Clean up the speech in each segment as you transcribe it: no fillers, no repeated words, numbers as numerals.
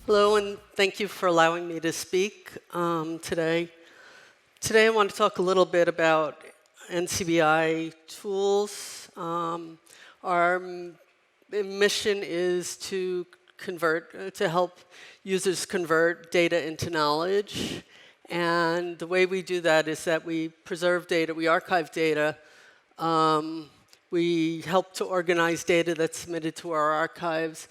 Hello, and thank you for allowing me to speak today. Today I want to talk a little bit about NCBI tools. Our mission is to help users convert data into knowledge. And the way we do that is that we preserve data, we archive data, we help to organize data that's submitted to our archives,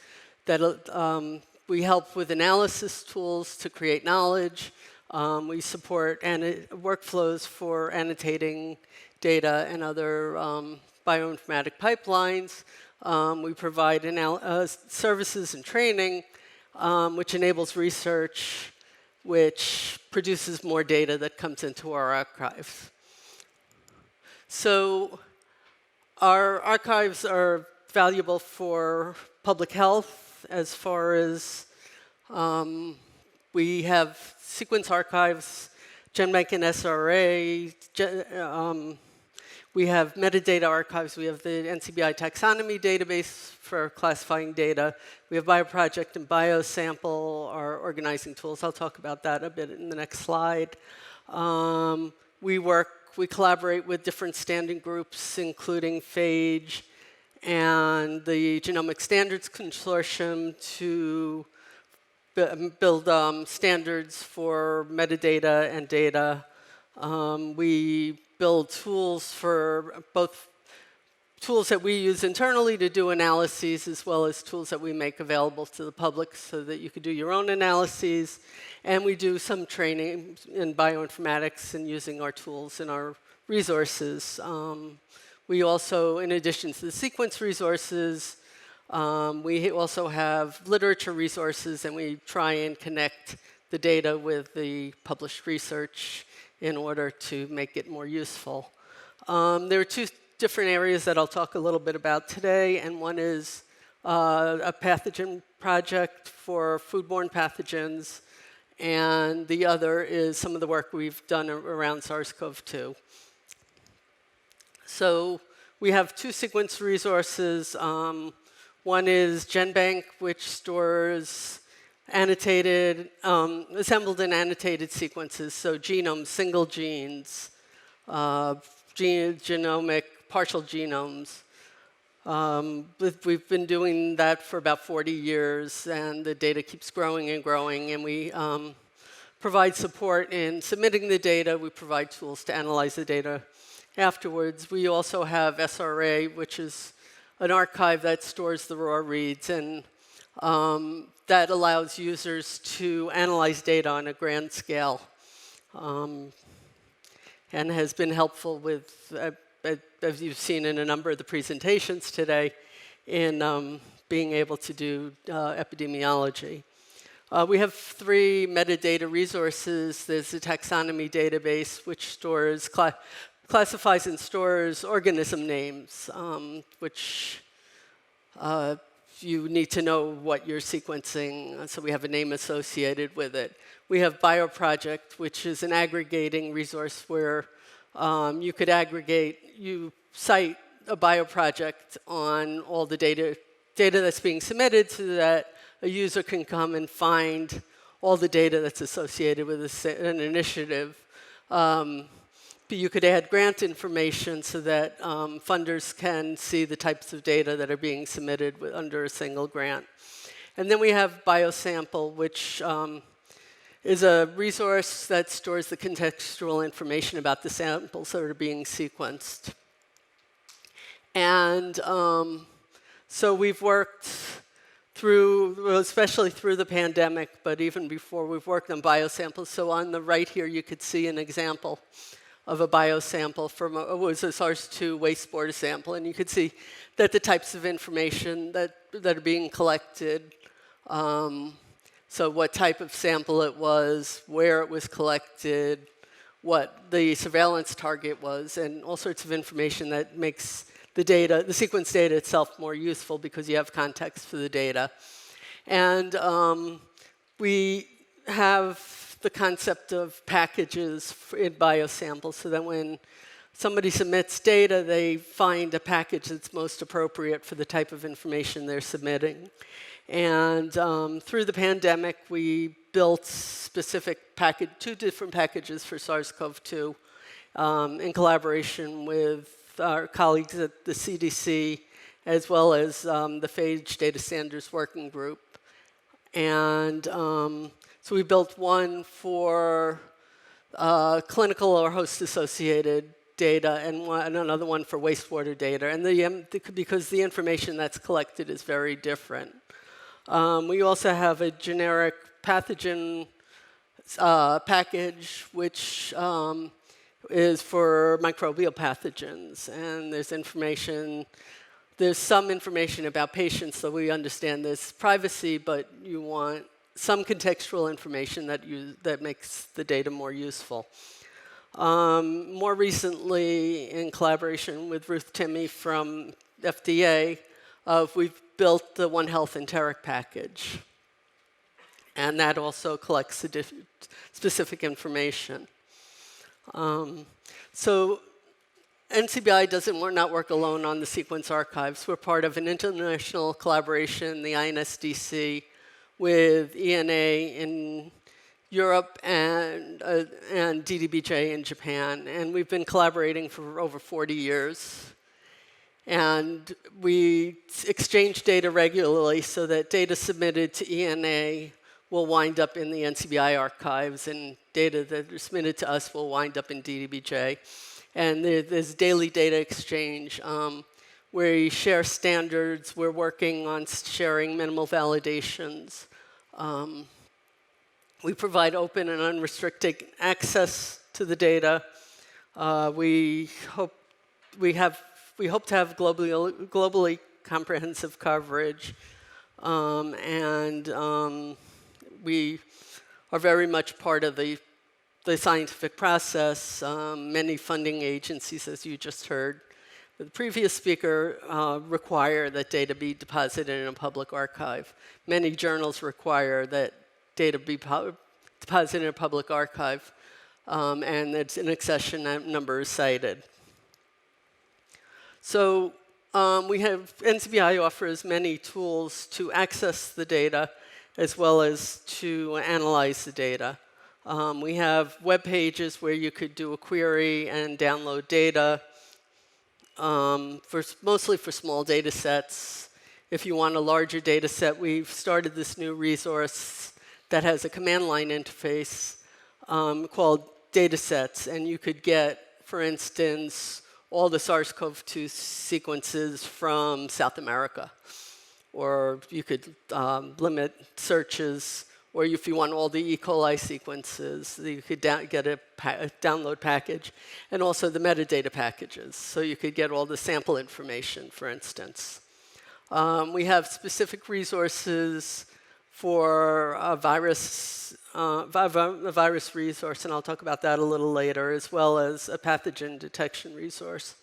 we help with analysis tools to create knowledge. We support workflows for annotating data and other bioinformatic pipelines. We provide services and training, which enables research, which produces more data that comes into our archives. So our archives are valuable for public health, as far as we have sequence archives, GenBank and SRA. We have metadata archives. We have the NCBI taxonomy database for classifying data. We have BioProject and BioSample, our organizing tools. I'll talk about that a bit in the next slide. We collaborate with different standing groups, including PHA4GE and the Genomic Standards Consortium, to build standards for metadata and data. We build tools for both tools that we use internally to do analyses, as well as tools that we make available to the public so that you can do your own analyses. And we do some training in bioinformatics and using our tools and our resources. We also, in addition to the sequence resources, we also have literature resources, and we try and connect the data with the published research in order to make it more useful. There are two different areas that I'll talk a little bit about today, and one is a pathogen project for foodborne pathogens, and the other is some of the work we've done around SARS-CoV-2. So we have two sequence resources. One is GenBank, which stores assembled and annotated sequences, so genomes, single genes, genomic, partial genomes. We've been doing that for about 40 years, and the data keeps growing and growing, and we provide support in submitting the data. We provide tools to analyze the data afterwards. We also have SRA, which is an archive that stores the raw reads, and that allows users to analyze data on a grand scale, and has been helpful with, as you've seen in a number of the presentations today, in being able to do epidemiology. We have three metadata resources. There's the taxonomy database, which classifies and stores organism names, which you need to know what you're sequencing, so we have a name associated with it. We have BioProject, which is an aggregating resource where you cite a bioproject on all the data that's being submitted so that a user can come and find all the data that's associated with an initiative. You could add grant information so that funders can see the types of data that are being submitted under a single grant. And then we have BioSample, which is a resource that stores the contextual information about the samples that are being sequenced. And so we've worked especially through the pandemic, but even before, we've worked on biosamples. So on the right here, you could see an example of a biosample from a SARS-2 wastewater sample, and you could see that the types of information that are being collected, so what type of sample it was, where it was collected, what the surveillance target was, and all sorts of information that makes the sequence data itself more useful because you have context for the data. And we have the concept of packages in biosamples, so that when somebody submits data, they find a package that's most appropriate for the type of information they're submitting. And through the pandemic, we built two different packages for SARS-CoV-2 in collaboration with our colleagues at the CDC, as well as the PHA4GE Data Standards Working Group. And so we built one for clinical or host-associated data, and another one for wastewater data, and because the information that's collected is very different. We also have a generic pathogen package, which is for microbial pathogens, and there's some information about patients, so we understand there's privacy, but you want some contextual information that makes the data more useful. More recently, in collaboration with Ruth Timmey from FDA, we've built the One Health Enteric package. And that also collects specific information. So NCBI doesn't not work alone on the sequence archives. We're part of an international collaboration, the INSDC, with ENA in Europe and DDBJ in Japan. And we've been collaborating for over 40 years. And we exchange data regularly so that data submitted to ENA will wind up in the NCBI archives, and data that are submitted to us will wind up in DDBJ. And there's daily data exchange where we share standards. We're working on sharing minimal validations. We provide open and unrestricted access to the data. We hope to have globally comprehensive coverage, and we are very much part of the scientific process. Many funding agencies, as you just heard, the previous speaker, require that data be deposited in a public archive. Many journals require that data be deposited in a public archive, and it's an accession number is cited. So NCBI offers many tools to access the data as well as to analyze the data. We have web pages where you could do a query and download data, mostly for small data sets. If you want a larger data set, we've started this new resource that has a command line interface called datasets, and you could get, for instance, all the SARS-CoV-2 sequences from South America. Or you could limit searches, or if you want all the E. coli sequences, you could get a download package, and also the metadata packages. So you could get all the sample information, for instance. We have specific resources for a virus resource, and I'll talk about that a little later, as well as a pathogen detection resource.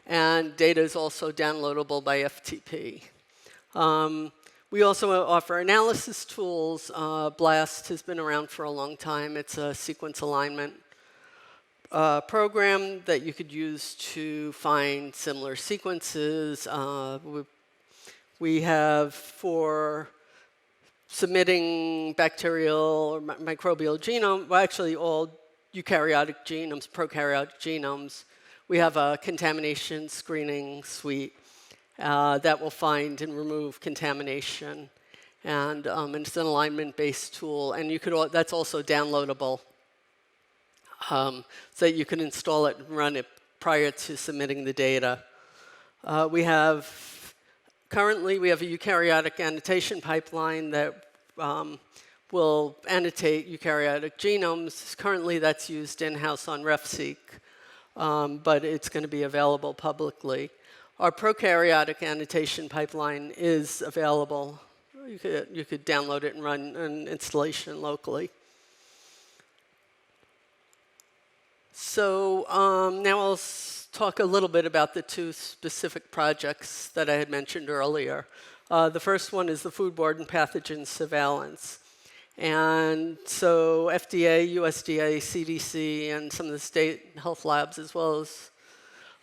And data is also downloadable by FTP. We also offer analysis tools. BLAST has been around for a long time. It's a sequence alignment program that you could use to find similar sequences. We have for submitting bacterial or microbial genome, well, actually all eukaryotic genomes, prokaryotic genomes, we have a contamination screening suite that will find and remove contamination. And it's an alignment-based tool, and that's also downloadable, so that you can install it and run it prior to submitting the data. Currently, we have a eukaryotic annotation pipeline that will annotate eukaryotic genomes. Currently, that's used in-house on RefSeq, but it's going to be available publicly. Our prokaryotic annotation pipeline is available. You could download it and run an installation locally. So now I'll talk a little bit about the two specific projects that I had mentioned earlier. The first one is the foodborne pathogen surveillance. And so FDA, USDA, CDC, and some of the state health labs, as well as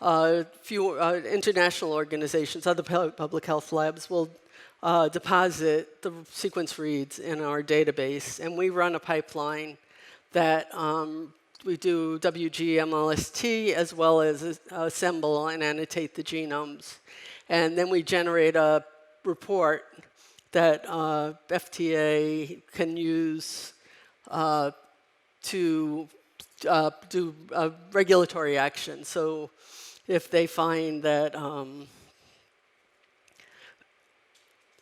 a few international organizations, other public health labs, will deposit the sequence reads in our database, and we run a pipeline that we do WG-MLST as well as assemble and annotate the genomes. And then we generate a report that FTA can use to do regulatory action. So if they find that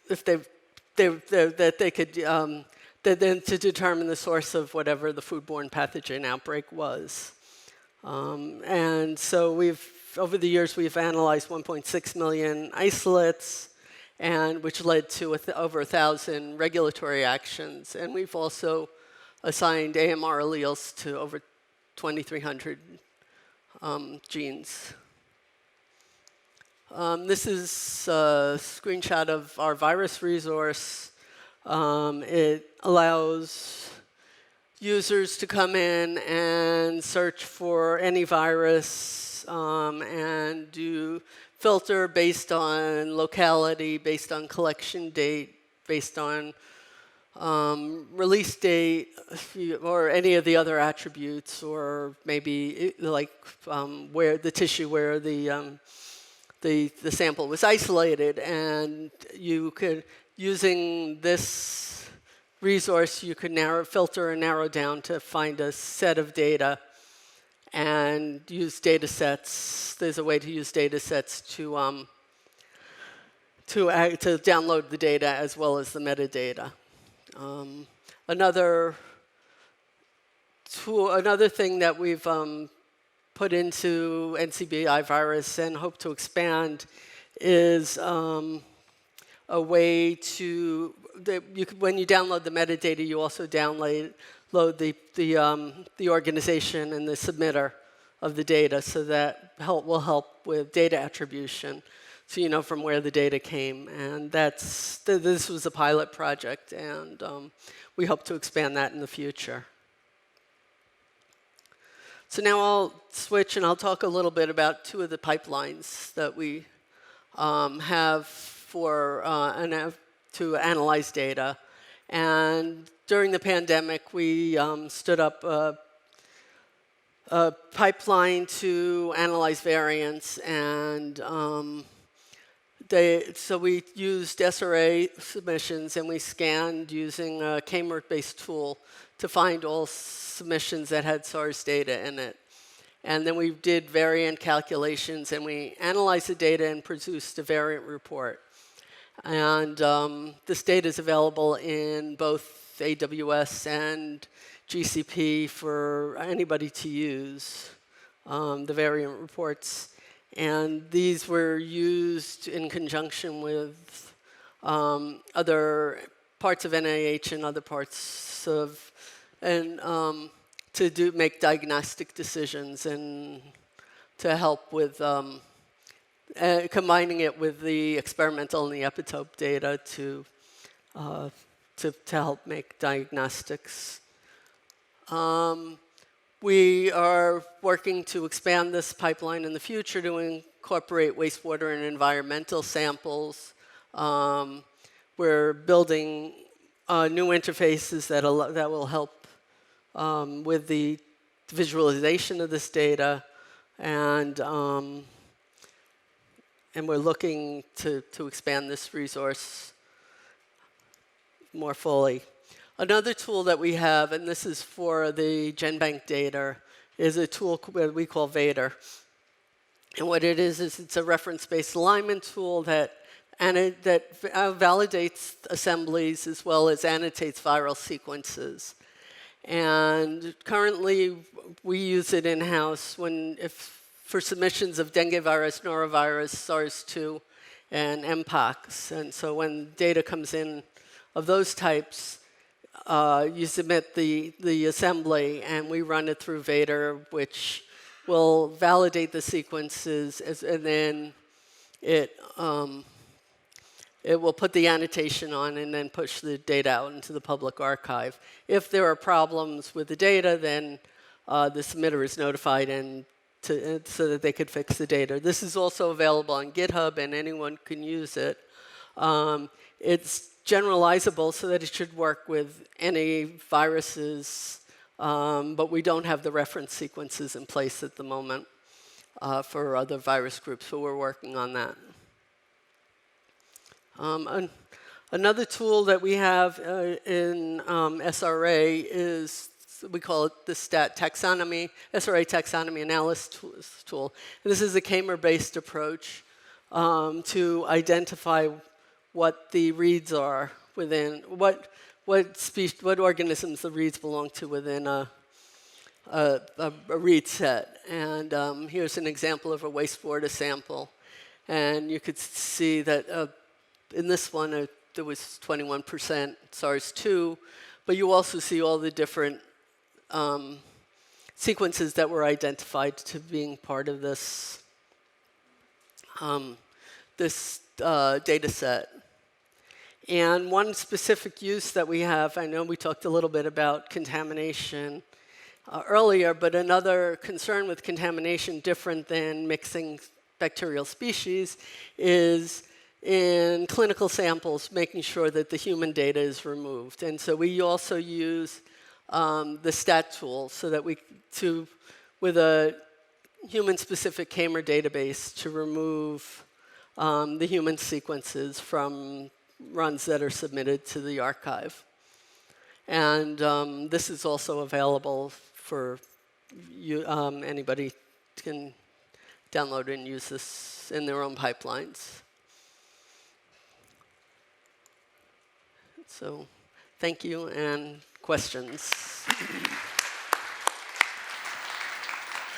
that they could then to determine the source of whatever the foodborne pathogen outbreak was. And so over the years, we've analyzed 1.6 million isolates, and which led to over 1,000 regulatory actions. And we've also assigned AMR alleles to over 2,300 genes. This is a screenshot of our virus resource. It allows users to come in and search for any virus and do filter based on locality, based on collection date, based on release date, or any of the other attributes, or maybe like where the tissue where the sample was isolated. And you could, using this resource, you could filter and narrow down to find a set of data and use data sets. There's a way to use data sets to download the data as well as the metadata. Another thing that we've put into NCBI virus and hope to expand is a way to, when you download the metadata, you also download the organization and the submitter of the data, so that will help with data attribution, so you know from where the data came. And this was a pilot project, and we hope to expand that in the future. So now I'll switch and I'll talk a little bit about two of the pipelines that we have for to analyze data. And during the pandemic, we stood up a pipeline to analyze variants, and so we used SRA submissions, and we scanned using a K-MERT-based tool to find all submissions that had SARS data in it. And then we did variant calculations, and we analyzed the data and produced a variant report. And this data is available in both AWS and GCP for anybody to use, the variant reports. And these were used in conjunction with other parts of NIH and other parts of, to make diagnostic decisions and to help with combining it with the experimental and the epitope data to help make diagnostics. We are working to expand this pipeline in the future to incorporate wastewater and environmental samples. We're building new interfaces that will help with the visualization of this data, and we're looking to expand this resource more fully. Another tool that we have, and this is for the GenBank data, is a tool we call Vader. And what it is it's a reference-based alignment tool that validates assemblies as well as annotates viral sequences. And currently, we use it in-house for submissions of dengue virus, norovirus, SARS-2, and Mpox. And so when data comes in of those types, you submit the assembly, and we run it through Vader, which will validate the sequences, and then it will put the annotation on and then push the data out into the public archive. If there are problems with the data, then the submitter is notified so that they could fix the data. This is also available on GitHub, and anyone can use it. It's generalizable so that it should work with any viruses, but we don't have the reference sequences in place at the moment for other virus groups, so we're working on that. Another tool that we have in SRA is, we call it the SRA taxonomy analysis tool. And this is a K-mer-based approach to identify what the reads are within, what organisms the reads belong to within a read set. And here's an example of a wastewater sample. And you could see that in this one, there was 21% SARS-2, but you also see all the different sequences that were identified to being part of this data set. And one specific use that we have, I know we talked a little bit about contamination earlier, but another concern with contamination different than mixing bacterial species is in clinical samples, making sure that the human data is removed. And so we also use the STAT tool so that with a human-specific K-mer database to remove the human sequences from runs that are submitted to the archive. And this is also available for you, anybody can download and use this in their own pipelines. So thank you, and questions.